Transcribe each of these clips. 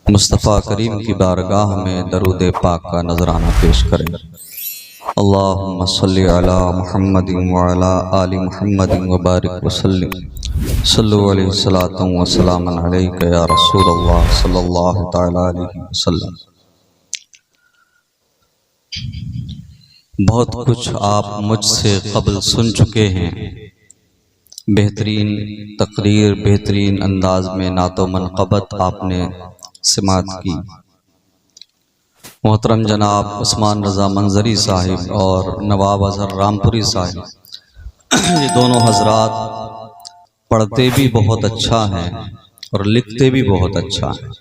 मुस्तफ़ा करीम की बारगाह में दरूद पाक का नजराना पेश करें। अल्लाहुम्मा सल्लि अला मुहम्मदिन व अला आलि मुहम्मदिन व बारिक वसल्लिम सल्लु अलैहि सलातु व सलामुन अलैका या रसूलल्लाह सल्लल्लाहु तआला अलैहि वसल्लम। बहुत कुछ आप मुझसे कबल सुन चुके हैं। बेहतरीन तकरीर, बेहतरीन अंदाज में नातो मनक़बत आपने समात की। मोहतरम जनाब उस्मान रज़ा मंजरी साहिब और नवाब अज़हर रामपुरी साहिब, ये दोनों हजरात पढ़ते भी बहुत अच्छा हैं और लिखते भी बहुत अच्छा हैं।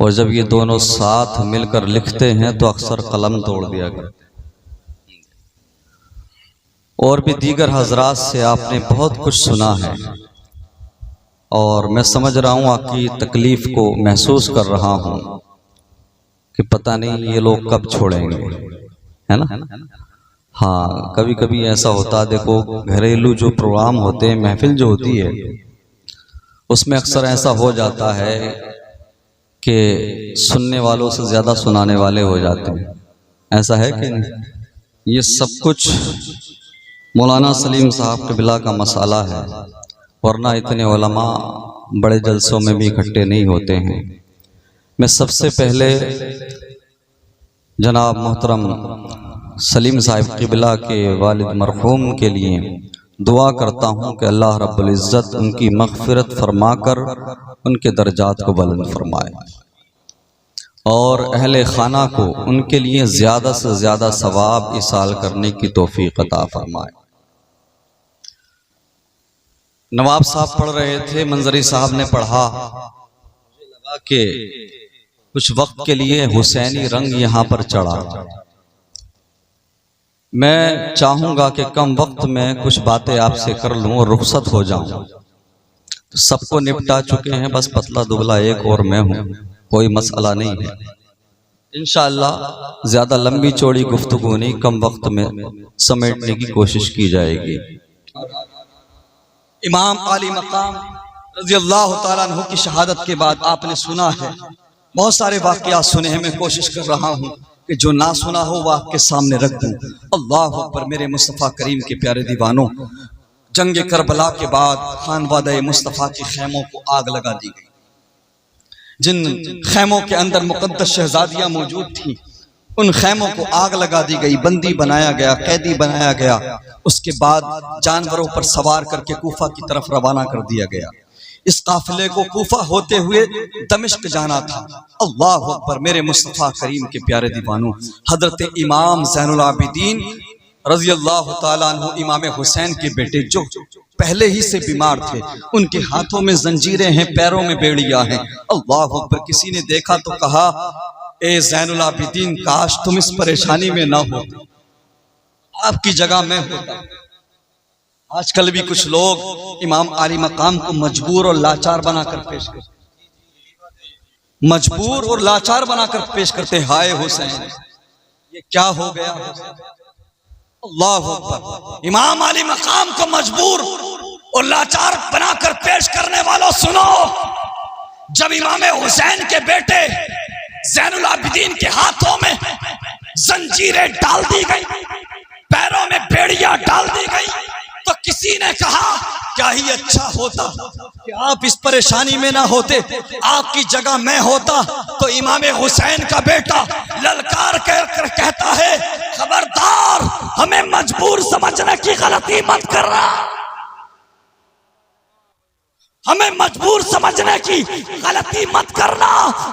और जब ये दोनों साथ मिलकर लिखते हैं तो अक्सर कलम तोड़ दिया करते। और भी दीगर हजरात से आपने बहुत कुछ सुना है और मैं समझ रहा हूँ आपकी तकलीफ़ को महसूस कर रहा हूँ कि पता नहीं ये लोग कब छोड़ेंगे, है ना। हाँ, कभी कभी ऐसा होता है, देखो घरेलू जो प्रोग्राम होते हैं, महफिल जो होती है, उसमें अक्सर ऐसा हो जाता है कि सुनने वालों से ज़्यादा सुनाने वाले हो जाते हैं। ऐसा है कि नहीं? ये सब कुछ मौलाना सलीम साहब क़िबला का मसाला है, वरना इतने उलमा बड़े जलसों में भी इकट्ठे नहीं होते हैं। मैं सबसे पहले जनाब मोहतरम सलीम साहिब क़िबला के वालिद मरहूम के लिए दुआ करता हूँ कि अल्लाह रब्बुल इज़्ज़त उनकी मग़फ़िरत फरमाकर उनके दर्जात को बुलंद फरमाए और अहले खाना को उनके लिए ज़्यादा से ज़्यादा सवाब इसाल करने की तौफ़ीक़ अता फरमाए। नवाब साहब पढ़ रहे थे, मंजरी साहब ने पढ़ा, मुझे लगा कि कुछ वक्त के लिए हुसैनी रंग यहाँ पर चढ़ा। मैं चाहूँगा कि कम वक्त में कुछ बातें आपसे कर लूँ और रुखसत हो जाऊँ। तो सबको निपटा चुके हैं, बस पतला दुबला एक और मैं हूँ, कोई मसला नहीं है। इंशाअल्लाह ज़्यादा लंबी चौड़ी गुफ्तगू नहीं, कम वक्त में समेटने की कोशिश की जाएगी। इमाम आली मकाम रज़ियल्लाहु ताला अन्हु की शहादत के बाद आपने सुना है, बहुत सारे वाक़यात सुने हैं। मैं कोशिश कर रहा हूँ कि जो ना सुना हो वह आपके सामने रख दूँ। अल्लाह अकबर। मेरे मुस्तफ़ा करीम के प्यारे दीवानों, जंग करबला के बाद खानवादा मुस्तफ़ा के खैमों को आग लगा दी गई। जिन खैमों के अंदर मुक़द्दस शहजादियाँ मौजूद थीं, उन खैमों को आग लगा दी गई, बंदी बनाया गया, कैदी बनाया गया। उसके बाद जानवरों पर सवार करके कूफा की तरफ रवाना कर दिया गया। इस काफिले को कूफा होते हुए दमिश्क जाना था। अल्लाह अकबर। मेरे मुस्तफ़ा करीम के प्यारे दीवानों, हजरत इमाम ज़ैनुल आबिदीन रज़ियल्लाहु ताला अन्हु, इमाम हुसैन के बेटे, जो पहले ही से बीमार थे, उनके हाथों में जंजीरें हैं, पैरों में बेड़ियां हैं। अल्लाह अकबर। किसी ने देखा तो कहा, ए ज़ैनुल आबिदीन, काश तुम इस परेशानी में ना होते, आपकी जगह मैं होता। आजकल भी कुछ लोग इमाम आली मकाम को मजबूर और लाचार बनाकर पेश करते, मजबूर और लाचार बनाकर पेश करते। हाय हुसैन, ये क्या हो गया? अल्लाह अकबर। इमाम आली मकाम को मजबूर और लाचार बनाकर पेश करने वालों सुनो, जब इमाम हुसैन के बेटे ज़ैनुल आबिदीन के हाथों में जंजीरें डाल दी गई, पैरों में बेड़ियां डाल दी गई, तो किसी ने कहा क्या ही अच्छा होता कि आप इस परेशानी में ना होते, आपकी जगह मैं होता। तो इमाम हुसैन का बेटा ललकार कर कहता है, खबरदार, हमें मजबूर समझने की गलती मत करना, हमें मजबूर समझने की गलती मत करना।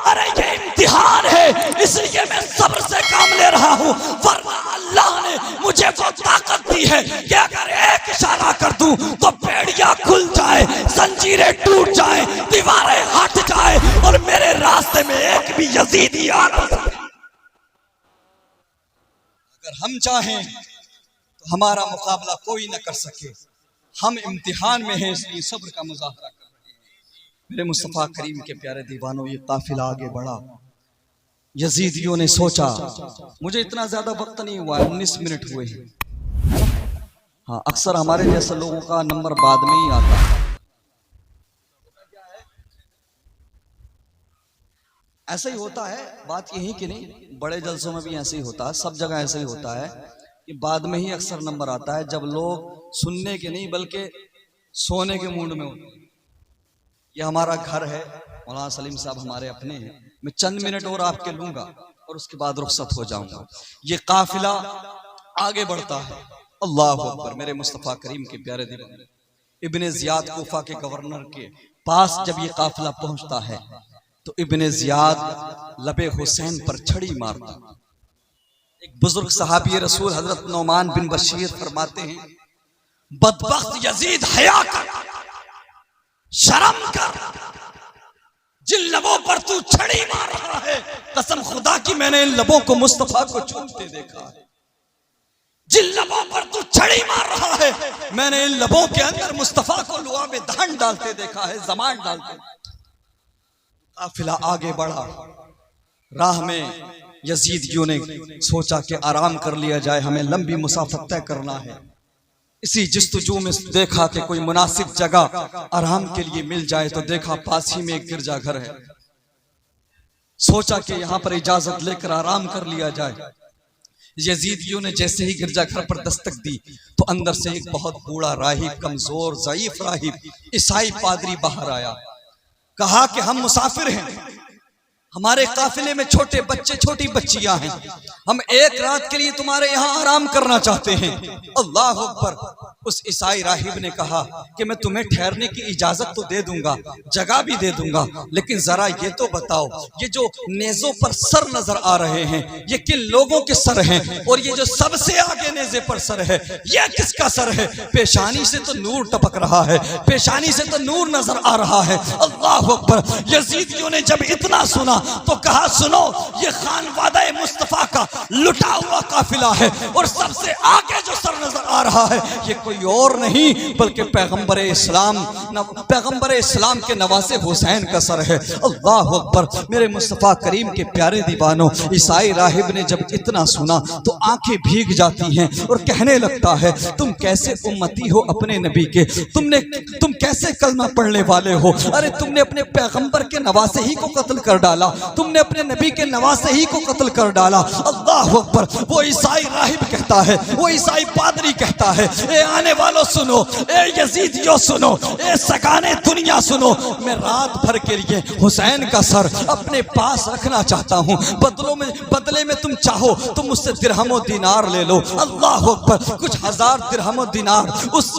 अरे ये इम्तिहान है, इसलिए मैं सब्र से काम ले रहा हूँ, वरना अल्लाह ने मुझे वो ताकत दी है कि अगर एक इशारा कर दूं तो बेड़ियां खुल जाए, जंजीरें टूट जाए, दीवारें हट जाए और मेरे रास्ते में एक भी यजीदी आ ना सके। अगर हम चाहें तो हमारा मुकाबला कोई न कर सके। हम इम्तिहान में हैं, इसलिए सब्र का मुजाहरा कर रहे हैं। मेरे मुस्तफ़ा करीम के प्यारे दीवानों, ये काफिला आगे बढ़ा। यजीदियों ने सोचा, मुझे इतना ज्यादा वक्त नहीं हुआ, 19 मिनट हुए हैं। हाँ, अक्सर हमारे जैसे लोगों का नंबर बाद में ही आता है। ऐसा ही होता है, बात यही कि नहीं, बड़े जलसों में भी ऐसे ही होता है, सब जगह ऐसे ही होता है कि बाद में ही अक्सर नंबर आता है जब लोग सुनने के नहीं बल्कि सोने के मूड में होते हैं। ये हमारा घर है, मौलाना सलीम साहब हमारे अपने हैं, मैं चंद मिनट और आपके लूंगा और उसके बाद रुखसत हो जाऊंगा। ये काफिला आगे बढ़ता है, अल्लाह अकबर। मेरे मुस्तफ़ा करीम के प्यारे दीवाने इब्ने ज़ियाद कूफा के गवर्नर के पास जब ये काफिला पहुंचता है तो इब्ने ज़ियाद लबे हुसैन पर छड़ी मारता। एक बुजुर्ग सहाबी रसूल हजरत नौमान बिन बशीर फरमाते हैं, बदबख्त यजीद, हया कर, शर्म कर, जिन लबों पर तू छड़ी मार रहा है, कसम खुदा की मैंने इन लबों को मुस्तफा को चूमते देखा है। जिन लबों पर तू छड़ी मार रहा है, मैंने इन लबों के अंदर मुस्तफा को लुआ में धान डालते देखा है, जमान डालते। काफिला आगे बढ़ा, राह में यजीदियों ने सोचा कि आराम कर लिया जाए, हमें लंबी मुसाफत तय करना है। इसी जस्तजू में देखा कि कोई मुनासिब जगह आराम के लिए मिल जाए, तो देखा पास ही में एक गिरजाघर है। सोचा कि यहां पर इजाजत लेकर आराम कर लिया जाए। यजीदियों ने जैसे ही गिरजाघर पर दस्तक दी तो अंदर से एक बहुत बूढ़ा राहिब, कमजोर ज़ईफ राहिब, ईसाई पादरी बाहर आया। कहा कि हम मुसाफिर हैं, हमारे काफिले में छोटे बच्चे छोटी बच्चियां हैं, हम एक रात के लिए तुम्हारे यहाँ आराम करना चाहते हैं। अल्लाह अकबर। उस ईसाई राहिब ने कहा कि मैं तुम्हें ठहरने की इजाजत तो दे दूंगा, जगह भी दे दूंगा, लेकिन जरा ये तो बताओ, ये जो नेज़ों पर सर नजर आ रहे हैं ये किन लोगों के सर हैं, और ये जो सबसे आगे नेज़े पर सर है ये किसका सर है? पेशानी से तो नूर टपक रहा है, पेशानी से तो नूर नजर आ रहा है। अल्लाह अकबर। यजीदियों ने जब इतना सुना तो कहा, सुनो, ये खानवादा मुस्तफा का लुटा हुआ काफिला है और सबसे आगे जो सर नजर आ रहा है ये कोई और नहीं बल्कि पैगंबर इस्लाम के नवासे हुसैन का सर है। अल्लाह अकबर। मेरे मुस्तफा करीम के प्यारे दीवानों, ईसाई राहिब ने जब इतना सुना तो आंखें भीग जाती हैं और कहने लगता है, तुम कैसे उम्मती हो अपने नबी के, तुम कैसे कलमा पढ़ने वाले हो? अरे तुमने अपने पैगंबर के नवासे ही को कत्ल कर डाला, तुमने अपने नबी के नवासे ही को कत्ल कर डाला। अल्लाह अकबर। वो ईसाई राहिब कहता है, वो ईसाई पादरी कहता है, ए आने वालों सुनो, ए यजीदियों सुनो, ए सगाने दुनिया सुनो, मैं रात भर के लिए हुसैन का सर अपने पास रखना चाहता हूँ। बदले में तुम चाहो तो मुझसे दिरहमो दिनार ले लो। अल्लाह अकबर। कुछ हजार दिरहमो दिनार उस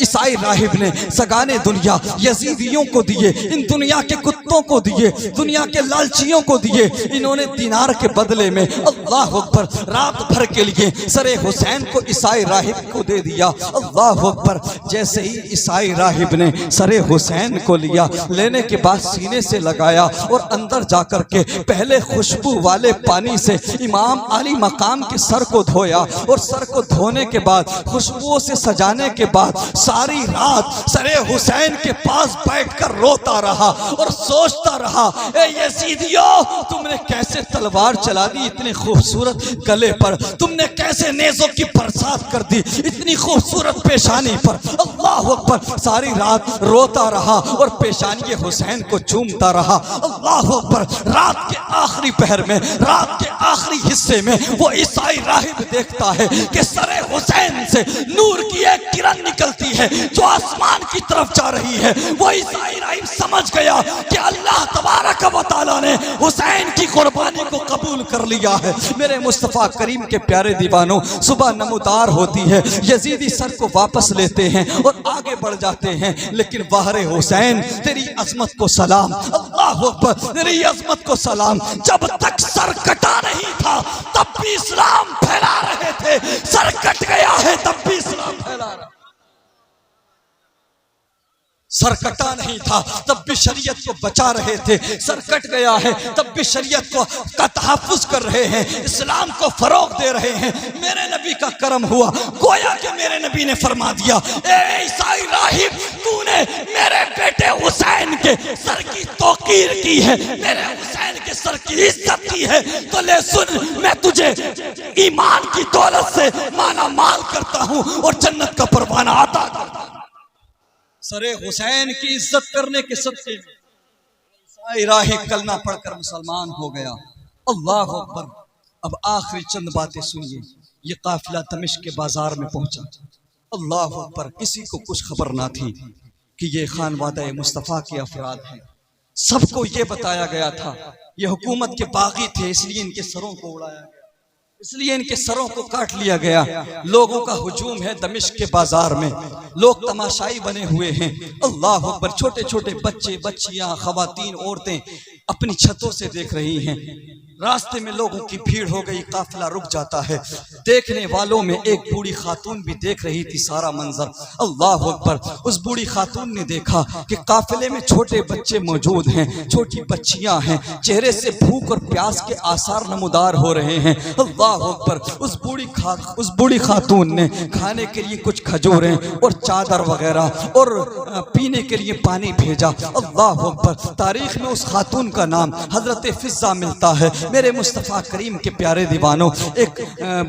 ईसाई राहिब ने सगाने दुनिया यजीदियों को दिए, इन दुनिया के कुत्तों को दिए, दुनिया के लालचियों को दिए। इन्होंने दिनार के बदले में अल्लाह अकबर रात भर के लिए सरे हुसैन को ईसाई राहिब को दे दिया। अल्लाह अकबर। जैसे ही ईसाई राहिब ने सरे हुसैन को लिया, लेने के बाद सीने से लगाया और अंदर जाकर के पहले खुशबू वाले पानी से इमाम अली मकाम के सर को धोया, और सर को धोने के बाद खुशबुओं से सजाने के बाद सारी रात सरे हुसैन के पास बैठकर रोता रहा और सोचता रहा, ए यजीदियों, तुमने कैसे तलवार चला दी इतने खूबसूरत गले पर, तुमने कैसे नेज़ों की बरसात कर दी इतनी खूबसूरत पेशानी पर। अल्लाह अकबर। सारी रात रोता रहा और पेशानी हुसैन को चूमता रहा। अल्लाह अकबर। रात के आखिरी पहर में, रात के आखिरी हिस्से में वो ईसाई राहिब देखता है कि सरे हुसैन से नूर की एक किरण निकलती है जो आसमान की तरफ जा रही है। वो ईसाई राहिब समझ गया कि अल्लाह तबारक व तआला ने हुसैन की कुर्बानी को कबूल कर लिया है। मेरे मुस्तफ़ा करीम के प्यारे दीवानों, सुबह नमूदार होती है, यजीदी सर को वापस लेते हैं और आगे बढ़ जाते हैं, लेकिन वाहरे हुसैन, तेरी अजमत को सलाम। अल्लाह अकबर। तेरी अजमत को सलाम। जब तक सर कटा नहीं था तब भी इस्लाम फैला रहे थे, सर कट गया है तब भी इस्लाम फैला रहे। सर कटा नहीं था तब भी शरीयत को बचा रहे थे, सर कट गया है तब भी शरीयत का तहफ़्फ़ुज़ कर रहे हैं, इस्लाम को फरोग दे रहे हैं। मेरे नबी का करम हुआ, गोया कि मेरे नबी ने फरमा दिया, ए ईसाई राहिब, तूने मेरे बेटे हुसैन के सर की तौकीर की है, मेरे हुसैन के सर की इज्जत की है, तो ले सुन, मैं तुझे ईमान की दौलत से माला माल करता हूँ और जन्नत का परवाना अता करता हूँ। सरे हुसैन की इज्जत करने के सदक़े में इलाही कलमा पढ़कर मुसलमान हो गया। अल्लाह अकबर। अब आखिरी चंद बातें सुनिए। ये काफिला दमिश्क के बाजार में पहुंचा। अल्लाह अकबर। किसी को कुछ खबर ना थी कि ये खानवादा मुस्तफ़ा के अफराद हैं। सबको ये बताया गया था ये हुकूमत के बागी थे, इसलिए इनके सरों को उड़ाया गया, इसलिए इनके सरों को काट लिया गया। लोगों का हुजूम है दमिश्क के बाजार में, लोग तमाशाई बने हुए हैं। अल्लाह अकबर। छोटे छोटे बच्चे, बच्चियां, खवातीन, औरतें अपनी छतों से देख रही हैं। रास्ते में लोगों की भीड़ हो गई, काफिला रुक जाता है। देखने वालों में एक बूढ़ी खातून भी देख रही थी सारा मंजर। अल्लाह अकबर। उस बूढ़ी खातून ने देखा कि काफिले में छोटे बच्चे मौजूद हैं, छोटी बच्चियां हैं, चेहरे से भूख और प्यास के आसार नमूदार हो रहे हैं। अल्लाह अकबर। उस बूढ़ी खातून ने खाने के लिए कुछ खजूरें और चादर वगैरह और पीने के लिए पानी भेजा। अल्लाह अकबर। तारीख में उस खातून का नाम हजरत फिजा मिलता है। मेरे मुस्तफ़ा करीम के प्यारे दीवानों, एक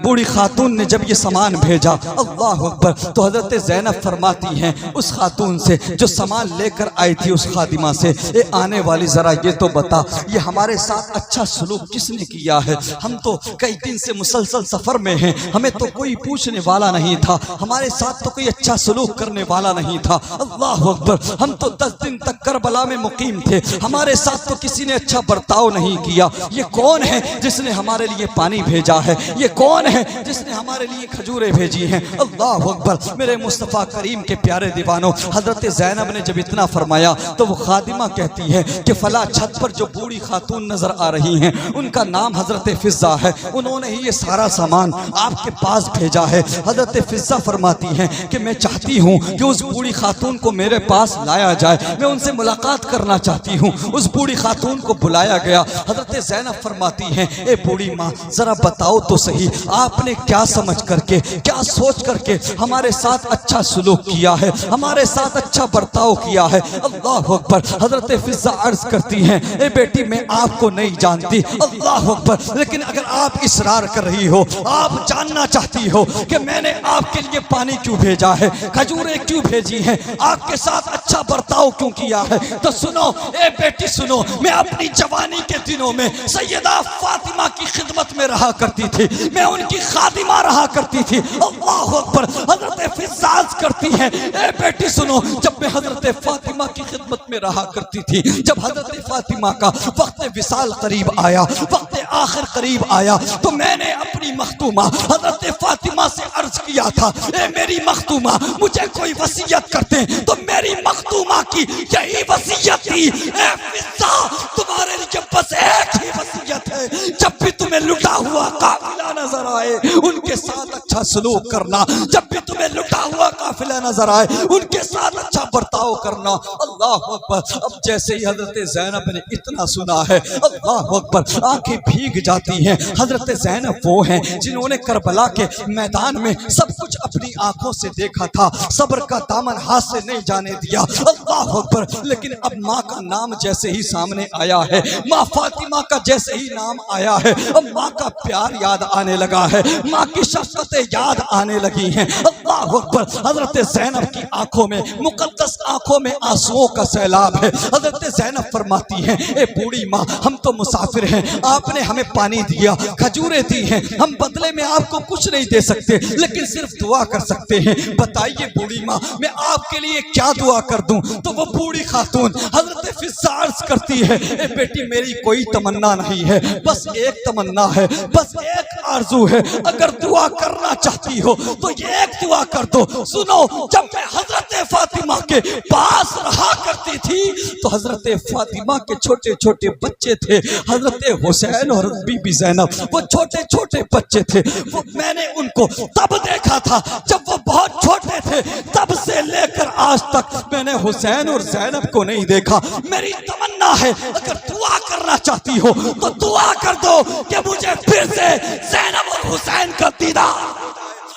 बूढ़ी खातून ने जब ये सामान भेजा, अल्लाह अकबर, तो हजरत ज़ैनब फरमाती हैं उस खातून से जो सामान लेकर आई थी, उस खादिमा से, ये आने वाली जरा ये तो बता, ये हमारे साथ अच्छा सलूक किसने किया है? हम तो कई दिन से मुसलसल सफर में हैं, हमें तो कोई पूछने वाला नहीं था, हमारे साथ तो कोई अच्छा सलूक करने वाला नहीं था। अल्लाह अकबर। हम तो 10 दिन तक करबला में मुकीम थे, हमारे साथ तो किसी ने अच्छा बर्ताव नहीं किया। ये कौन है जिसने हमारे लिए पानी भेजा है? ये कौन है जिसने हमारे लिए खजूरें भेजी हैं? अल्लाह अकबर। मेरे मुस्तफ़ा करीम के प्यारे दीवानों, हजरत ज़ैनब ने जब इतना फरमाया तो वो खादिमा कहती है कि फला छत पर जो बूढ़ी खातून नजर आ रही हैं उनका नाम हजरत फिजा है, उन्होंने ही ये सारा सामान आपके पास भेजा है। हजरत फिजा फरमाती हैं कि मैं चाहती हूँ कि उस बूढ़ी खातून को मेरे पास लाया जाए, मैं उनसे मुलाकात करना चाहती हूँ। उस बूढ़ी खातून को बुलाया गया। हजरत ज़ैनब फरमाती हैं, ए बूढ़ी माँ, जरा बताओ तो सही, आपने क्या समझ करके, क्या सोच करके हमारे साथ अच्छा सलूक किया है, हमारे साथ अच्छा बर्ताव किया है? अल्लाह अकबर। हजरत फिजा अर्ज करती हैं, ए बेटी, मैं आपको नहीं जानती, अल्लाह अकबर, लेकिन अगर आप इसरार कर रही हो, आप जानना चाहती हो कि मैंने आपके लिए पानी क्यों भेजा है, खजूरें क्यों भेजी हैं, आपके साथ अच्छा बर्ताव क्यों किया है, तो सुनो ए बेटी सुनो, मैं अपनी जवानी के दिनों में सैयदा फातिमा की खिदमत में रहा करती थी, मैं उनकी खादिमा रहा करती थी। अल्लाह अकबर। हजरत फिजाज करती है, ए बेटी सुनो, जब मैं हजरत फातिमा की खिदमत में रहा करती थी, जब हजरत फातिमा का वक्त विसाल करीब आया, वक्त आखिर करीब आया, तो मैंने अपनी मखतूमा हजरत फातिमा से अर्ज किया था, ए मेरी मखतूमा, मुझे कोई वसीयत करते तो मेरी मखतूमा की यही वसीयत थी, ए फिजा, तुम्हारे लिए बस एक ही वसीयत है, जब भी तुम्हें लुटा हुआ काफिला नजर आए उनके साथ अच्छा सलूक करना, जब भी तुम्हें लुटा हुआ काफिला नजर आए उनके साथ अच्छा बर्ताव करना। अल्लाह अकबर। अब जैसे ही हजरत ज़ैनब ने इतना सुना है, अल्लाह अकबर, आंखें भीग जाती हैं। हजरत ज़ैनब वो हैं जिन्होंने करबला के मैदान में सब कुछ अपनी आंखों से देखा था, सब्र का दामन हाथ से नहीं जाने दिया। अल्लाह अकबर। लेकिन अब माँ का नाम जैसे ही सामने आया है, माँ फातिमा का जैसे ही नाम आया है, अब माँ का प्यार याद आने लगा है, माँ की शफ़क़तें याद आने लगी हैं। अल्लाह अकबर। हजरत ज़ैनब की आंखों में, मुक़द्दस आंखों में आंसुओं का सैलाब है। हजरत ज़ैनब फरमाती हैं, ए बूढ़ी माँ, हम तो मुसाफिर हैं, आपने हमें पानी दिया, खजूरें दी हैं, हम बदले में आपको कुछ नहीं दे सकते, लेकिन सिर्फ दुआ कर सकते हैं। बताइए बूढ़ी माँ, मैं आपके लिए क्या दुआ कर दूं? तो वो बूढ़ी खातून हजरत फिजा अर्ज़ करती है, ए बेटी, मेरी कोई तमन्ना नहीं है, बस एक तमन्ना है, बस एक आरजू है, अगर दुआ करना चाहती हो तो ये एक दुआ कर दो। सुनो, जब मैं हजरत फातिमा के पास रहा करती थी तो हजरत फातिमा के छोटे छोटे बच्चे थे, हजरत हुसैन और बीबी ज़ैनब, वो छोटे छोटे बच्चे थे, वो मैंने उनको तब देखा था जब वो बहुत छोटे थे, तब से लेकर आज तक मैंने हुसैन और ज़ैनब को नहीं देखा। मेरी तमन्ना है, अगर दुआ करना चाहती हो तो दुआ कर दो कि मुझे फिर से ज़ैनब और हुसैन का दीदार।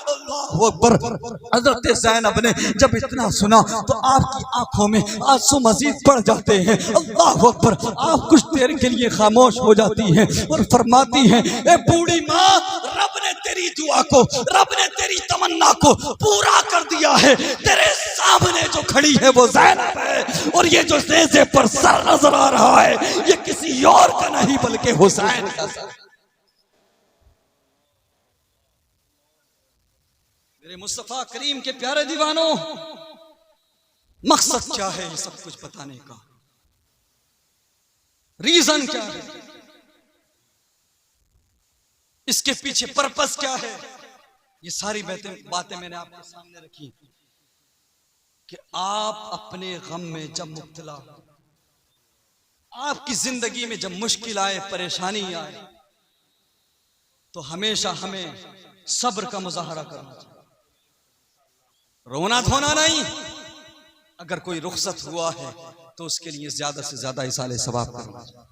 अल्लाह अकबर। हजरत ज़ैनब ने जब इतना सुना तो आपकी आंखों में आंसू मजीद बढ़ जाते हैं। अल्लाह अकबर। आप कुछ देर के लिए खामोश हो जाती हैं और फरमाती हैं, ए बूढ़ी माँ, रब ने तेरी दुआ को, रब ने तेरी तमन्ना को पूरा कर दिया है। तेरे सामने जो खड़ी है वो ज़ैनब है, और ये जो नेज़े पर सर नजर आ रहा है ये किसी और का नहीं बल्कि हुसैन का सर। मेरे मुस्तफा करीम के प्यारे दीवानों, मकसद क्या है ये सब कुछ बताने का? रीजन क्या है? इसके पीछे पर्पस क्या है? ये सारी बातें मैंने आपके सामने रखी कि आप अपने गम में जब मुब्तला, आपकी जिंदगी में जब मुश्किल आए, परेशानी आए, तो हमेशा हमें सब्र का मुजाहरा करना चाहिए, रोना धोना नहीं। अगर कोई रुखसत हुआ है तो उसके लिए ज्यादा से ज्यादा इसाले सवाब करना चाहिए,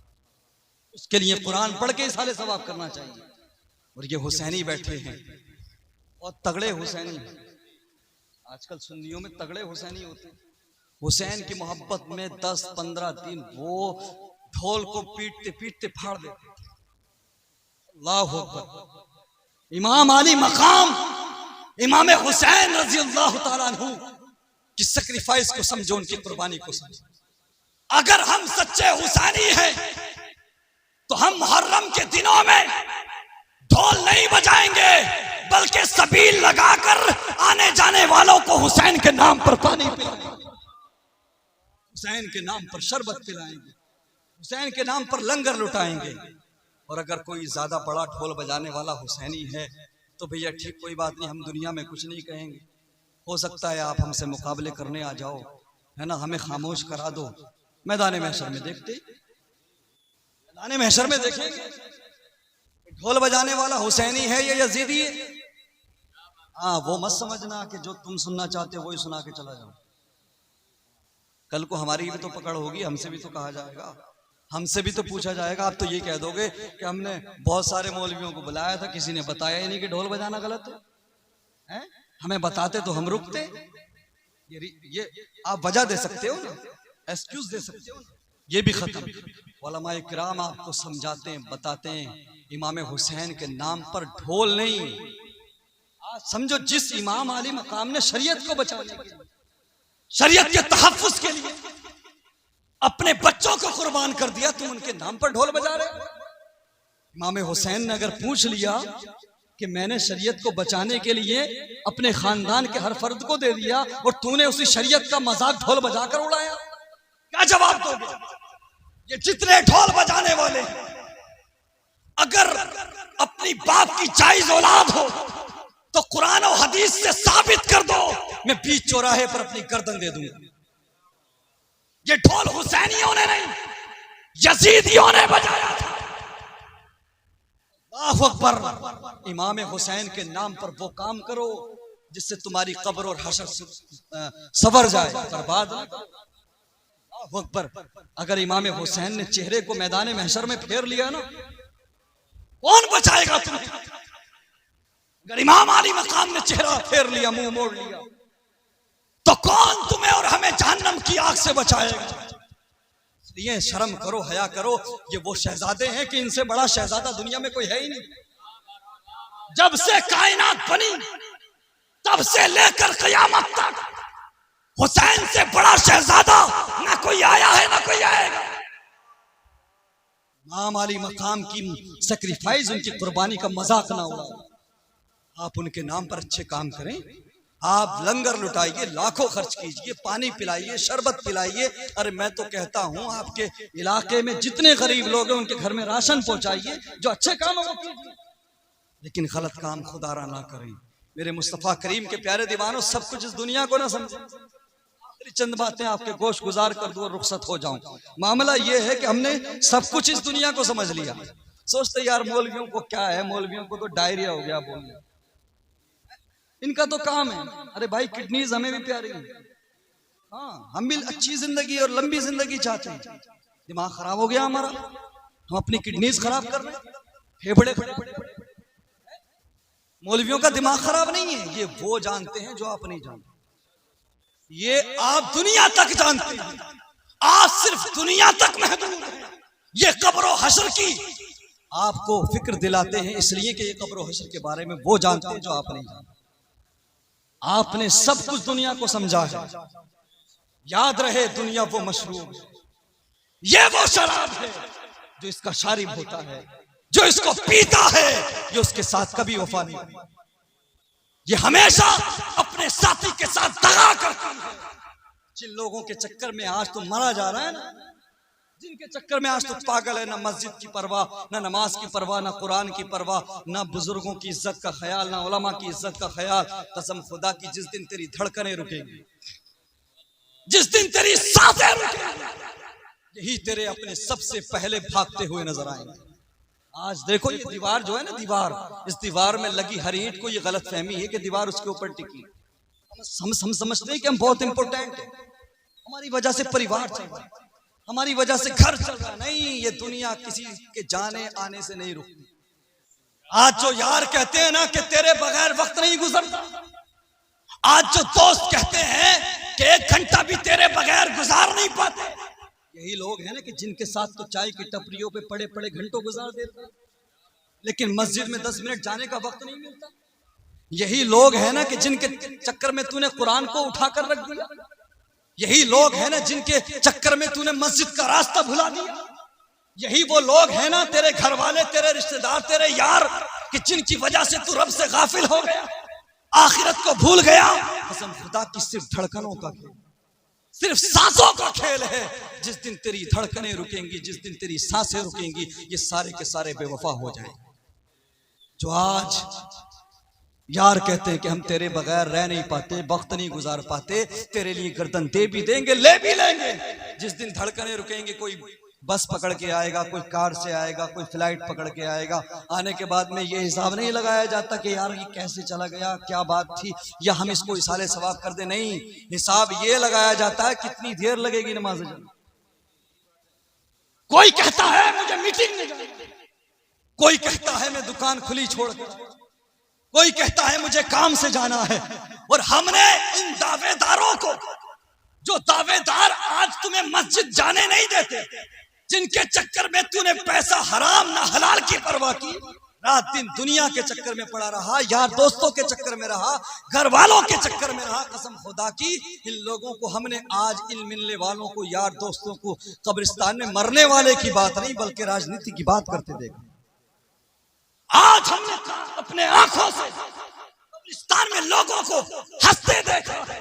उसके लिए कुरान पढ़ के इसाले सवाब करना चाहिए। और ये हुसैनी बैठे हैं और तगड़े हुसैनी, आजकल सुन्नियों में तगड़े हुसैनी होते हैं। हुसैन की मोहब्बत में 10-15 दिन वो ढोल को पीटते पीटते फाड़ देते। अल्लाहु अकबर। इमाम अली मकाम इमाम हुसैन रजी अल्लाह तआला अन्हु की सैक्रिफाइस को समझो, उनकी कुर्बानी को समझो। अगर हम सच्चे हुसैनी हैं तो हम मुहर्रम के दिनों में ढोल नहीं बजाएंगे, बल्कि सबील लगाकर आने जाने वालों को हुसैन के नाम पर पानी पिलाएंगे, हुसैन के नाम पर शरबत पिलाएंगे, हुसैन के नाम पर लंगर लुटाएंगे। और अगर कोई ज्यादा बड़ा ढोल बजाने वाला हुसैनी है तो भैया ठीक, कोई बात नहीं, हम दुनिया में कुछ नहीं कहेंगे। हो सकता है आप हमसे मुकाबले करने आ जाओ, है ना, हमें खामोश करा दो, मैदान महशर में देखते, मैदान महशर में देखेंगे ढोल बजाने वाला हुसैनी है या यजीदी है। हाँ, वो मत समझना कि जो तुम सुनना चाहते हो वही सुना के चला जाओ। कल को हमारी भी तो पकड़ होगी, हमसे भी तो कहा जाएगा, हमसे भी तो पूछा जाएगा। आप तो ये कह दोगे कि हमने बहुत सारे मौलवियों को बुलाया था, किसी ने बताया ही नहीं कि ढोल बजाना गलत है। हमें बताते तो हम रुकते। ये आप वजह दे सकते हो ना, एक्सक्यूज दे सकते हो ना, ये भी खत्म। उलमा इकराम आपको समझाते हैं, बताते हैं इमाम हुसैन के नाम पर ढोल नहीं। आज समझो, जिस इमाम अली मकाम ने शरीयत को बचाने के लिए, शरीयत के तहफ्फुज के लिए अपने बच्चों को कुर्बान कर दिया, तुम उनके नाम पर ढोल बजा रहे हो। इमाम हुसैन ने अगर पूछ लिया कि मैंने शरीयत को बचाने के लिए अपने खानदान के हर फर्द को दे दिया और तूने उसी शरीयत का मजाक ढोल बजाकर उड़ाया, क्या जवाब दोगे? ये जितने ढोल बजाने वाले अगर अपनी बाप की जायज औलाद हो तो कुरान और हदीस से साबित कर दो, मैं बीच चौराहे पर अपनी गर्दन दे दूंगा। ये ढोल हुसैनियों ने नहीं, यजीदियों ने बजाया था। अल्लाहु अकबर। इमाम हुसैन के नाम पर वो काम करो जिससे तुम्हारी कब्र और हशर सवर जाए, बर्बाद ना करो। अल्लाहु अकबर। अगर इमाम हुसैन ने चेहरे को मैदान महशर में फेर लिया ना, कौन बचाएगा तुम्हें? अगर इमाम अली मकाम ने चेहरा फेर लिया, मुंह मोड़ लिया, तो कौन तुम्हें और हमें जहन्नम की आग से बचाएगा? इसलिए शर्म करो, हया करो। ये वो शहजादे हैं कि इनसे बड़ा शहजादा दुनिया में कोई है ही नहीं। जब से कायनात बनी तब से लेकर कयामत तक हुसैन से बड़ा शहजादा ना कोई आया है ना कोई आएगा। इमाम अली मकाम की सैक्रिफाइस, उनकी कुर्बानी का मजाक ना उड़ाओ। आप उनके नाम पर अच्छे काम करें, आप लंगर लुटाइए, लाखों खर्च कीजिए, पानी पिलाइए, शरबत पिलाइए। अरे मैं तो कहता हूं आपके इलाके में जितने गरीब लोग हैं उनके घर में राशन पहुंचाइए, जो अच्छे काम है वो कीजिए, लेकिन गलत काम खुदारा ना करें। मेरे मुस्तफा करीम के प्यारे दीवानों, सब कुछ इस दुनिया को ना समझे। आखिरी चंद बातें आपके गोश गुजार कर दूं और रुखसत हो जाऊं। मामला ये है कि हमने सब कुछ इस दुनिया को समझ लिया, सोचते यार मौलवियों को क्या है, मौलवियों को तो डायरिया हो गया बोलने, इनका तो काम है। अरे भाई, किडनीज हमें भी प्यारी है। हाँ, हम भी अच्छी जिंदगी और लंबी जिंदगी चाहते हैं। दिमाग खराब हो गया हमारा, हम अपनी किडनीज खराब कर रहे हैं, फेफड़े खराब। मौलवियों का दिमाग खराब नहीं है, ये वो जानते हैं जो आप नहीं जानते। ये आप दुनिया तक जानते हैं, आप सिर्फ दुनिया तक महदूद हैं। ये कब्र और हश्र की आपको फिक्र दिलाते हैं इसलिए कि ये कब्र और हश्र के बारे में वो जानते हैं जो आप नहीं जानते। आपने सब कुछ दुनिया को समझा है। याद रहे दुनिया वो मशरूब है, ये वो शराब है जो इसका शारिब होता है, जो इसको पीता है ये उसके साथ कभी वफा नहीं होती। ये हमेशा अपने साथी के साथ दगा करती है। जिन लोगों के चक्कर में आज तो मरा जा रहा है ना, जिनके चक्कर में आज तो पागल है, ना मस्जिद की परवाह, ना नमाज की परवाह, ना कुरान की परवाह, ना बुजुर्गों की इज्जत का ख्याल, ना उलमा की इज्जत का ख्याल। कसम खुदा की जिस दिन तेरी धड़कनें रुकेंगी, जिस दिन तेरी सांसें रुकेंगी, यही तेरे अपने सबसे पहले भागते हुए नजर आएंगे। आज देखो ये दीवार जो है ना, दीवार, इस दीवार में लगी हर ईंट को ये गलत फहमी है कि दीवार उसके ऊपर टिकी। हम समझते हैं कि हम बहुत इंपॉर्टेंट है, हमारी वजह से परिवार चल रहा है, हमारी वजह से घर चल रहा है। नहीं, ये दुनिया किसी के जाने आने से नहीं रुकती। आज जो यार कहते हैं ना कि तेरे बगैर वक्त नहीं गुजरता, आज जो दोस्त कहते हैं कि 1 घंटा भी तेरे बगैर गुजार नहीं पाते, यही लोग हैं ना कि जिनके साथ तो चाय की टपरियों पे पड़े पड़े घंटों गुजार देते, लेकिन मस्जिद में 10 मिनट जाने का वक्त नहीं मिलता। यही लोग हैं ना कि जिनके चक्कर में तूने कुरान को उठाकर रख दिया। यही लोग हैं ना जिनके चक्कर में तूने मस्जिद का रास्ता भुला दिया। यही वो लोग हैं ना, तेरे घर वाले, तेरे रिश्तेदार, तेरे यार, कि जिनकी वजह से तू रब से गाफिल हो गया, आखिरत को भूल गया। कसम खुदा की सिर्फ धड़कनों का खेल, सिर्फ सांसों का खेल है। जिस दिन तेरी धड़कनें रुकेंगी, जिस दिन तेरी सांसें रुकेंगी, ये सारे के सारे बेवफा हो जाएंगे। जो आज यार कहते हैं कि हम तेरे बगैर रह नहीं पाते, वक्त नहीं गुजार पाते, तेरे लिए गर्दन दे भी देंगे, ले भी लेंगे। जिस दिन धड़कनें रुकेंगे, कोई बस पकड़ के आएगा, कोई कार से आएगा, कोई फ्लाइट पकड़ के आएगा, आने के बाद में ये हिसाब नहीं लगाया जाता कि यार ये कैसे चला गया, क्या बात थी, या हम इसको इसाले सवाब कर दे। नहीं, हिसाब ये लगाया जाता है कितनी देर लगेगी नमाज जाने। कोई कहता है मुझे मीटिंग में जाना, कोई कहता है मैं दुकान खुली छोड़कर, कोई कहता है मुझे काम से जाना है। और हमने इन दावेदारों को, जो दावेदार आज तुम्हें मस्जिद जाने नहीं देते, जिनके चक्कर में तूने पैसा हराम ना हलाल की परवाह की, रात दिन दुनिया के चक्कर में पड़ा रहा, यार दोस्तों के चक्कर में रहा, घर वालों के चक्कर में रहा। कसम खुदा की इन लोगों को हमने आज, इन मिलने वालों को, यार दोस्तों को कब्रिस्तान में मरने वाले की बात नहीं बल्कि राजनीति की बात करते देखा। आज हमने अपने आंखों से कब्रिस्तान में लोगों को हंसते देखा है,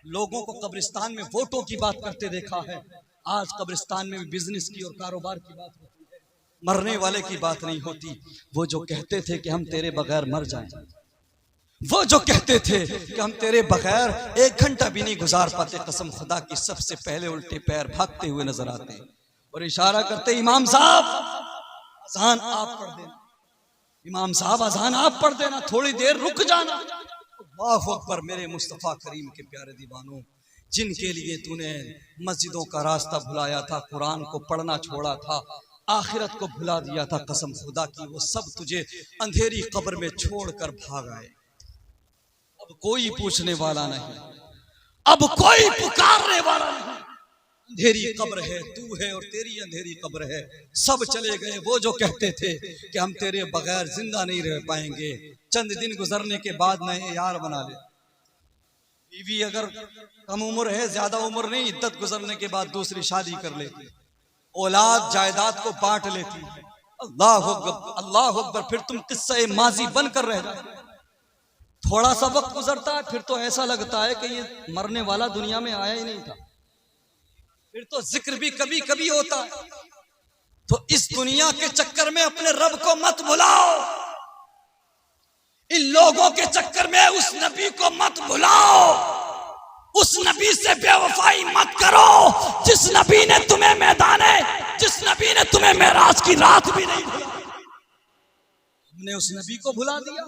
लोगों को कब्रिस्तान में वोटों की बात करते देखा है। आज कब्रिस्तान में बिजनेस की और कारोबार की बात होती है, मरने वाले की बात नहीं होती। वो जो कहते थे कि हम तेरे बगैर मर जाएं, वो जो कहते थे कि हम तेरे बगैर 1 घंटा भी नहीं गुजार पाते, कसम खुदा की सबसे पहले उल्टे पैर भागते हुए नजर आते हैं और इशारा करते, इमाम साहब अजान आप पढ़ देना, इमाम साहब अजान आप पढ़ देना, थोड़ी देर रुक जाना। अल्लाहु अकबर। मेरे मुस्तफ़ा करीम के प्यारे दीवानों, जिनके लिए तूने मस्जिदों का रास्ता भुलाया था, कुरान को पढ़ना छोड़ा था, आखिरत को भुला दिया था, कसम खुदा की वो सब तुझे अंधेरी कब्र में छोड़कर भाग आए। अब कोई पूछने वाला नहीं, अब कोई पुकारने वाला नहीं। अंधेरी कब्र है, तू है और तेरी अंधेरी कब्र है, सब चले गए। वो जो कहते थे कि हम तेरे बगैर जिंदा नहीं रह पाएंगे, चंद दिन गुजरने के बाद नए यार बना ले। बीवी अगर कम उम्र है, ज्यादा उम्र नहीं, इद्दत गुजरने के बाद दूसरी शादी कर लेती, औलाद जायदाद को बांट लेती। अल्लाह अकबर। फिर तुम किस्सा माजी बनकर रह जाते। थोड़ा सा वक्त गुजरता है, फिर तो ऐसा लगता है कि ये मरने वाला दुनिया में आया ही नहीं था। फिर तो जिक्र भी कभी कभी होता है। तो इस दुनिया के चक्कर में अपने रब को मत भुलाओ, इन लोगों के चक्कर में उस नबी को मत भुलाओ, उस नबी से बेवफाई मत करो जिस नबी ने तुम्हें मैदाने, जिस नबी ने तुम्हें मेराज की रात भी नहीं भुलाई। हमने उस नबी को भुला दिया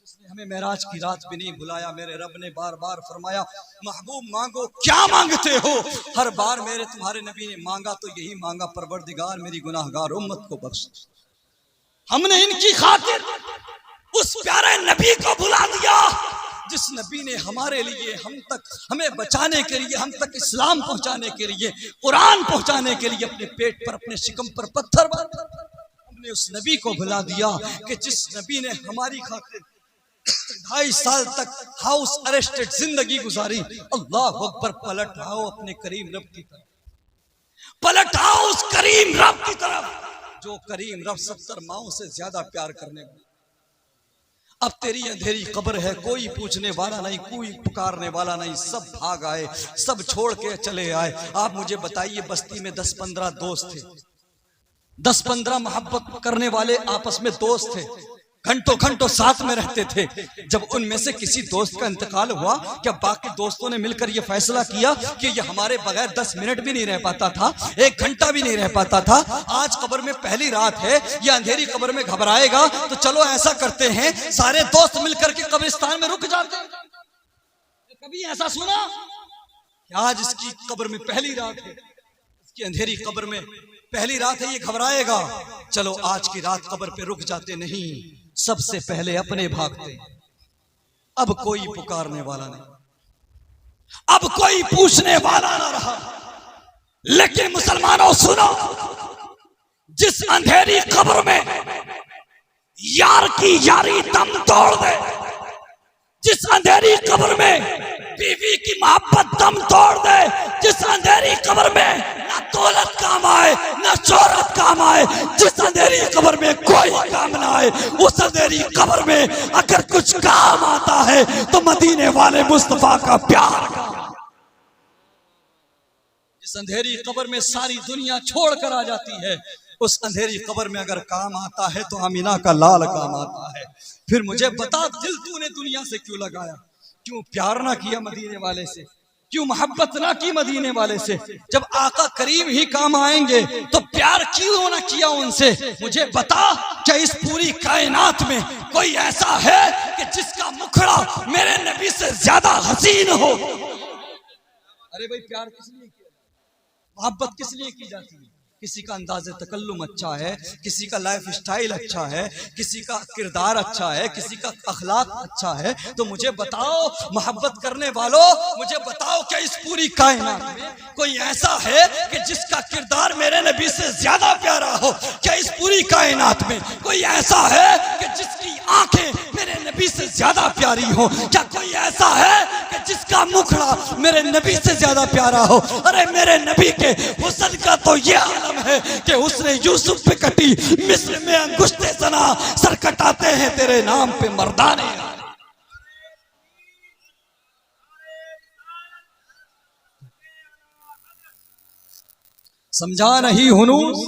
जिसने हमें मेराज की रात भी नहीं भुलाया। मेरे रब ने बार बार फरमाया, महबूब मांगो, क्या मांगते हो? हर बार मेरे तुम्हारे नबी ने मांगा तो यही मांगा, परवरदिगार मेरी गुनाहगार उम्मत को बख्श। हमने इनकी खातिर उस प्यारे नबी को भुला दिया जिस नबी ने हमारे लिए, हम तक, हमें बचाने के लिए, हम तक इस्लाम पहुंचाने के लिए, कुरान पहुंचाने के लिए अपने पेट पर, अपने शिकम पर पत्थर बांधा। हमने तुमने उस नबी को भुला दिया कि जिस नबी ने हमारी खातिर 2.5 साल तक हाउस अरेस्टेड जिंदगी गुजारी। अल्लाह अकबर, पलट आओ अपने करीम रब की तरफ, पलट आओ उस करीम रब की तरफ जो करीम रब 70 माओं से ज्यादा प्यार करने वाला। अब तेरी अंधेरी कब्र है, कोई पूछने वाला नहीं, कोई पुकारने वाला नहीं, सब भाग आए, सब छोड़ के चले आए। आप मुझे बताइए, बस्ती में 10-15 दोस्त थे, 10-15 मोहब्बत करने वाले आपस में दोस्त थे, घंटों घंटों साथ में रहते थे। जब उनमें से किसी दोस्त का इंतकाल हुआ, क्या बाकी दोस्तों ने मिलकर यह फैसला किया कि यह हमारे बगैर 10 मिनट भी नहीं रह पाता था, 1 घंटा भी नहीं रह पाता था। आज कब्र में पहली रात है, यह अंधेरी कब्र में घबराएगा, तो चलो ऐसा करते हैं, सारे दोस्त मिलकर के कब्रिस्तान में रुक जाते हैं। कभी ऐसा सुना कि आज इसकी कब्र में पहली रात है, इसकी अंधेरी कब्र में पहली रात है, ये घबराएगा, चलो आज की रात कब्र पे रुक जाते। नहीं, सबसे पहले अपने भागते। अब कोई पुकारने वाला नहीं, अब कोई पूछने वाला ना रहा। लेकिन मुसलमानों सुनो, जिस अंधेरी कब्र में यार की यारी दम तोड़ दे, जिस अंधेरी कब्र में बीवी की मोहब्बत दम तोड़ दे, जिस अंधेरी कब्र में ना दौलत काम आए ना शोहरत काम आए, जिस अंधेरी कब्र में कोई काम ना आए, उस अंधेरी कब्र में अगर कुछ काम आता है तो मदीने वाले मुस्तफा का प्यार का। जिस अंधेरी कब्र में सारी दुनिया छोड़ कर आ जाती है, उस अंधेरी कब्र में अगर काम आता है तो अमीना का लाल काम आता है। फिर मुझे बता, दिल तूने दुनिया से क्यों लगाया? क्यों प्यार ना किया मदीने वाले से? क्यों मोहब्बत ना की मदीने वाले से? जब आका करीम ही काम आएंगे तो प्यार क्यों ना किया उनसे? मुझे बता, क्या इस पूरी कायनात में कोई ऐसा है कि जिसका मुखड़ा मेरे नबी से ज्यादा हसीन हो? अरे भाई, प्यार किस लिए किया, मोहब्बत किस लिए की जाती है? किसी का अंदाज़े तकल्लुम अच्छा है, किसी का लाइफ स्टाइल अच्छा है, किसी का किरदार अच्छा है, किसी का अखलाक अच्छा है। तो मुझे बताओ मोहब्बत करने वालों, मुझे बताओ क्या इस पूरी कायनात में कोई ऐसा है कि जिसका किरदार मेरे नबी से ज्यादा प्यारा हो? क्या इस पूरी कायनात में कोई ऐसा है कि जिसकी आंखें मेरे नबी से ज्यादा प्यारी हो? क्या कोई ऐसा है कि जिसका मुखड़ा मेरे नबी से ज्यादा प्यारा हो? अरे मेरे नबी के हुस्न का तो ये है कि उसने यूसुफ पे कटी, मिस्र में अंगुश्ते सना, सर कटाते हैं तेरे नाम पे मर्दाने। समझा नहीं हुनूस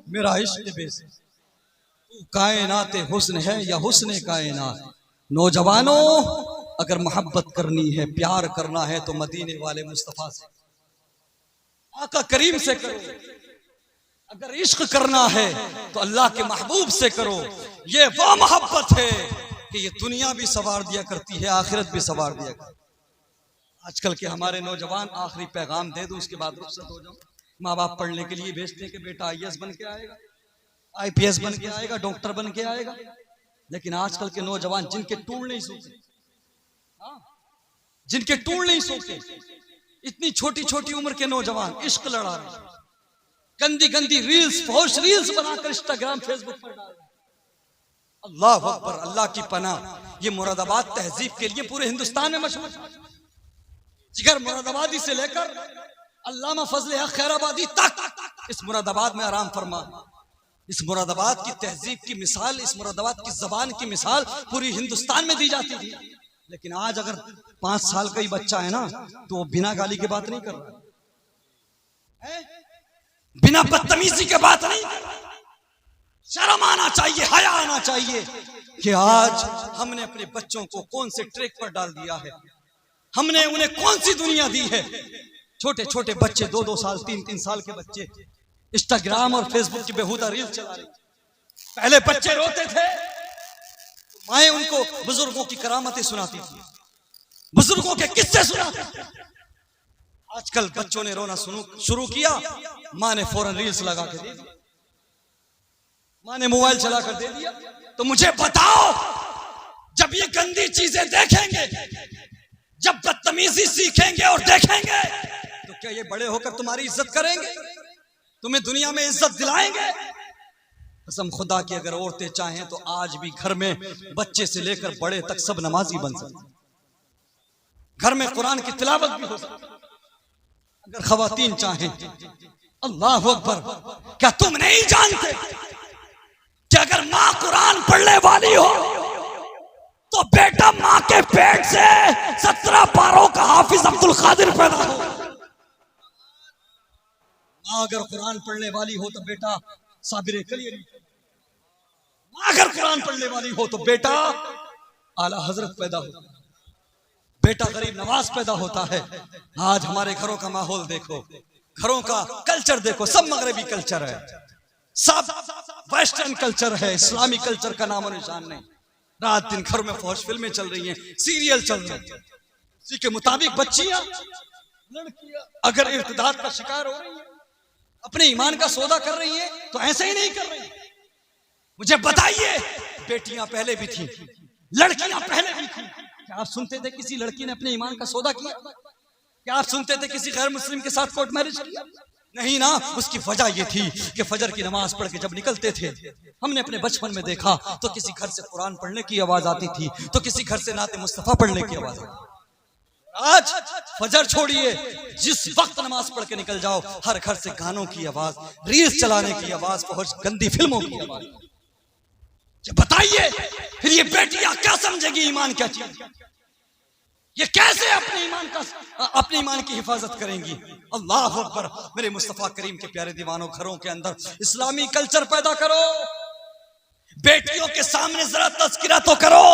मेरा इश्क बेसे, तू कायनाते हुस्न है या हुस्न कायनात। नौजवानों, अगर मोहब्बत करनी है, प्यार करना है, तो मदीने वाले मुस्तफा से, आका करीम से करो। अगर इश्क करना है तो अल्लाह के महबूब से करो। ये वो मोहब्बत है कि ये दुनिया भी सवार दिया करती है, आखिरत भी सवार दिया करती है। आजकल के हमारे नौजवान, आखिरी पैगाम दे दो उसके बाद रुखसत हो जाओ। माँ बाप पढ़ने के लिए भेजते हैं कि बेटा IAS बन के आएगा, IPS बन के आएगा, डॉक्टर बन के आएगा। लेकिन आजकल के नौजवान जिनके टूल नहीं सूखे, जिनके टूल नहीं सूखे, इतनी छोटी छोटी उम्र के नौजवान इश्क लड़ा रहे, गंदी गंदी रील्स, फौश रील्स बनाकर इंस्टाग्राम फेसबुक पर डाल रहे। अल्लाह अकबर, अल्लाह की पनाह। ये मुरादाबाद तहजीब के लिए पूरे हिंदुस्तान में मशहूर, जिगर मुरादाबादी से लेकर अल्लामा फजल हक खैराबादी तक इस मुरादाबाद में आराम फरमा। इस मुरादाबाद की तहजीब की मिसाल, इस मुरादाबाद की जबान की मिसाल पूरी हिंदुस्तान में दी जाती थी। लेकिन आज अगर 5 साल का ही बच्चा है ना, तो वो बिना गाली के बात नहीं कर रहा है, बिना बदतमीजी के बात नहीं। शर्म आना चाहिए, हया आना चाहिए कि आज हमने अपने बच्चों को कौन से ट्रैक पर डाल दिया है, हमने उन्हें कौन सी दुनिया दी है। छोटे छोटे बच्चे, 2-2 साल 3-3 साल के बच्चे इंस्टाग्राम और फेसबुक की बेहुदा रील चला रहे। पहले बच्चे रोते थे, माएं उनको बुजुर्गों की करामतें सुनाती थी, बुजुर्गों के किस्से सुनाते थे। आजकल बच्चों ने रोना शुरू किया, माँ ने फौरन रील्स लगा के दे दिया, माँ ने मोबाइल चला कर दे दिया। तो मुझे बताओ, जब ये गंदी चीजें देखेंगे, जब बदतमीजी सीखेंगे और देखेंगे, तो क्या ये बड़े होकर तुम्हारी इज्जत करेंगे? तुम्हें दुनिया में इज्जत दिलाएंगे? कसम खुदा की अगर औरतें चाहें तो आज भी घर में बच्चे से लेकर बड़े तक सब नमाजी बन सकते, घर में कुरान की तिलावत भी हो सकती अगर खवातीन चाहें। अल्लाह अकबर। क्या तुम नहीं जानते कि अगर माँ कुरान पढ़ने वाली हो तो बेटा माँ के पेट से 17 पारों का हाफिज अब्दुल कादिर पैदा हो। माँ अगर कुरान पढ़ने वाली हो तो बेटा साबिर कलील, माँ अगर कुरान पढ़ने वाली हो तो बेटा आला हजरत पैदा हो, बेटा गरीब नवाज पैदा होता है। आज हमारे घरों का माहौल देखो, घरों का कल्चर देखो, सब मगरबी कल्चर है, सब वेस्टर्न कल्चर है, इस्लामी कल्चर का नामो निशान नहीं। रात दिन घरों में फौज फिल्में चल रही हैं, सीरियल चल रहे हैं, इसी के मुताबिक बच्चियां लड़कियां अगर इर्तिदाद का शिकार हो रही है, अपने ईमान का सौदा कर रही है, तो ऐसे ही नहीं कर रही। मुझे बताइए, बेटियां पहले भी थी, लड़कियां पहले भी थी, क्या आप सुनते थे किसी लड़की ने अपने ईमान का सौदा किया? क्या आप सुनते थे किसी गैर मुस्लिम के साथ कोर्ट मैरिज किया? नहीं ना। उसकी वजह यह थी कि फजर की नमाज पढ़ के जब निकलते थे, हमने अपने बचपन में देखा तो किसी घर से कुरान पढ़ने की आवाज आती थी, तो किसी घर से नाते मुस्तफा पढ़ने की आवाज आती। आज फजर छोड़िए, जिस वक्त नमाज पढ़ के निकल जाओ, हर घर से गानों की आवाज, रील्स चलाने की आवाज, बहुत गंदी फिल्मों की आवाज। बताइए फिर ये बेटियां क्या समझेगी ईमान क्या चीज? ये कैसे अपने ईमान की हिफाजत करेंगी? अल्लाह अकबर। मेरे मुस्तफा करीम के प्यारे दीवानों, घरों के अंदर इस्लामी कल्चर पैदा करो। बेटियों के सामने जरा तज़किरा तो करो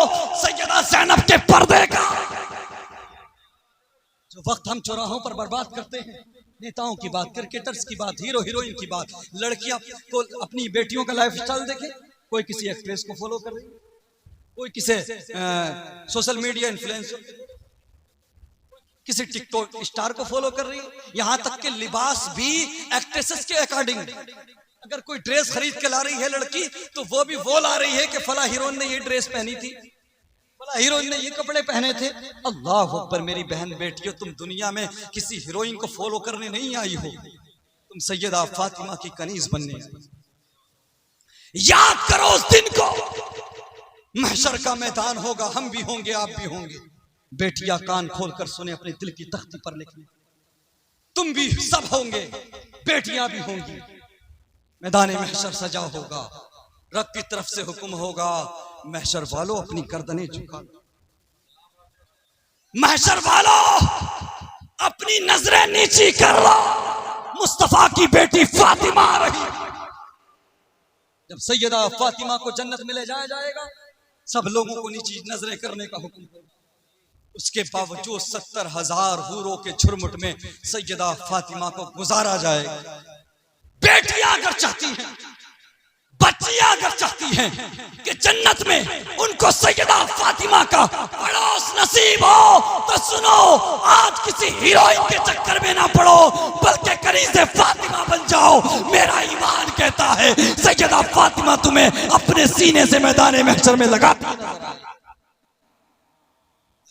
सैयदा ज़ैनब के पर्दे का। जो वक्त हम चौराहों पर बर्बाद करते हैं, नेताओं की बात, क्रिकेटर्स की बात, हीरो हीरोइन की बात, लड़कियां को अपनी बेटियों का लाइफ स्टाइल देखे, कोई किसी एक्ट्रेस को फॉलो कर रही, कोई किसी सोशल मीडिया इन्फ्लुएंसर, किसी टिकटॉक स्टार को फॉलो कर रही है। यहां तक के लिबास भी एक्ट्रेसेस के अकॉर्डिंग, अगर कोई ड्रेस खरीद के ला रही है लड़की, तो वो भी वो ला रही है कि फला हीरोइन ने ये ड्रेस पहनी थी, फला हीरोइन ने ये कपड़े पहने थे। अल्लाह अकबर। मेरी बहन बेटियों, तुम दुनिया में किसी हीरोइन को फॉलो करने नहीं आई हो, तुम सैयदा फातिमा की कनीज बनने आई। याद करो उस दिन को, महशर का मैदान होगा, हम भी होंगे, आप भी होंगे। बेटियां कान खोलकर सुने, अपने दिल की तख्ती पर लिखने, तुम भी सब होंगे, बेटियां भी होंगी। मैदान महशर सजा होगा, रब की तरफ से हुक्म होगा, महशर वालों अपनी गर्दनें झुका, महशर वालों अपनी नजरें नीची कर लो। मुस्तफा की बेटी फातिमा आ रही। जब सैयदा फातिमा को जन्नत में ले जाया जाएगा, सब लोगों को नीची नजरें करने का हुक्म होगा। उसके बावजूद 70,000 हूरों के झुरमुट में सैयदा फातिमा को गुजारा जाएगा। बेटियां अगर चाहती हैं, बच्चियां अगर चाहती हैं कि जन्नत में उनको सैयदा फातिमा का पड़ोस नसीब हो, तो सुनो, आज किसी हीरोइन के चक्कर में ना पड़ो, बल्कि कनीज़े फातिमा बन जाओ। मेरा ईमान कहता है सैयदा फातिमा तुम्हें अपने सीने से मैदान महशर में लगाती नजर आए।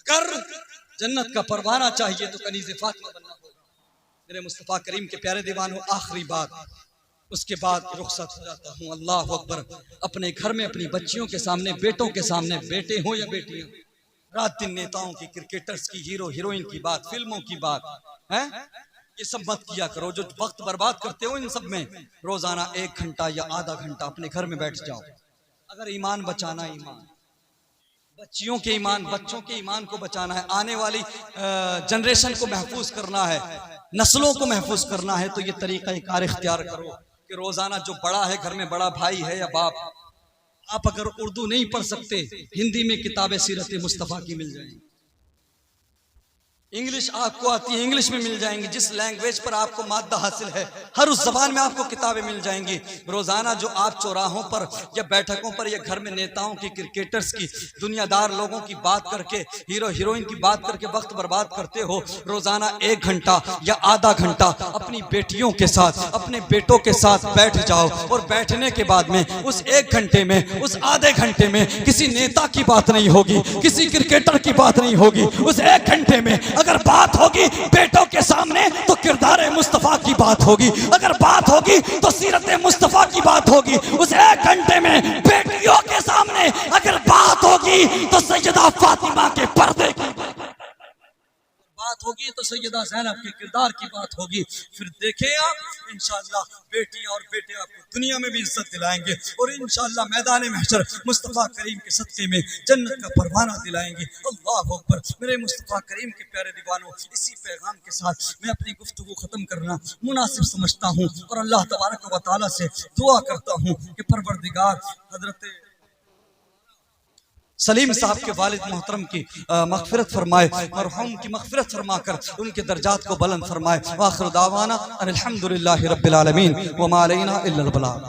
अगर जन्नत का परवाना चाहिए तो कनीज़े फातिमा बनना होगा। मेरे मुस्तफा करीम के प्यारे दीवानों, आखिरी बात, उसके बाद रुखसत हो जाता हूँ। अल्लाह अकबर। अपने घर में अपनी बच्चियों के सामने, बेटों के सामने, बेटे हो या बेटियां, रात दिन नेताओं की, क्रिकेटर्स की, हीरो हीरोइन की बात, फिल्मों की बात है, ये सब मत किया करो। जो वक्त बर्बाद करते हो इन सब में, रोजाना 1 घंटा या आधा घंटा अपने घर में बैठ जाओ। अगर ईमान बचाना, ईमान, बच्चियों के ईमान, बच्चों के ईमान को बचाना है, आने वाली जनरेशन को महफूज करना है, नस्लों को महफूज करना है, तो ये तरीका कार इख्तियार करो कि रोजाना जो बड़ा है घर में, बड़ा भाई है या बाप, आप अगर उर्दू नहीं पढ़ सकते, हिंदी में किताबें सीरत मुस्तफा की मिल जाएंगी, इंग्लिश आपको आती है, इंग्लिश में मिल जाएंगी। जिस लैंग्वेज पर आपको मादा हासिल है, हर उस जबान में आपको किताबें मिल जाएंगी। रोजाना जो आप चौराहों पर या बैठकों पर या घर में नेताओं की, क्रिकेटर्स की, दुनियादार लोगों की बात करके, हीरो हीरोइन की बात करके वक्त बर्बाद करते हो, रोजाना 1 घंटा या आधा घंटा अपनी बेटियों के साथ, अपने बेटों के साथ बैठ जाओ। और बैठने के बाद में उस 1 घंटे में, उस आधे घंटे में किसी नेता की बात नहीं होगी, किसी क्रिकेटर की बात नहीं होगी। उस 1 घंटे में अगर बात होगी बेटों के सामने तो किरदार मुस्तफ़ा की बात होगी, अगर बात होगी तो सीरत मुस्तफ़ा की बात होगी। उस 1 घंटे में बेटियों के सामने अगर बात होगी तो सैयदा फातिमा के पर्दे की बात होगी, तो सैयदा ज़ैनब के किरदार की बात होगी। फिर देखें आप इंशाअल्लाह बेटियां और बेटे आपको दुनिया में भी इज्जत दिलाएंगे और इंशाअल्लाह मैदान महशर मुस्तफ़ा करीम के सदक़े में जन्नत का परवाना दिलाएंगे। अल्लाह अकबर। मेरे मुस्तफ़ा करीम के प्यारे दीवानों, इसी पैगाम के साथ मैं अपनी गुफ्तगू ख़त्म करना मुनासिब समझता हूँ और अल्लाह तबारक व तआला से दुआ करता हूँ कि परवरदिगार हज़रत सलीम साहब के वालिद मोहतरम की मग़फ़िरत फरमाए, मरहूम की मग़फ़िरत फरमा कर उनके दर्जात को बुलंद फरमाए। व आखिर दावाना अनिल हम्दुलिल्लाहि रब्बिल आलमीन व मा अलैना इल्लल बलाग।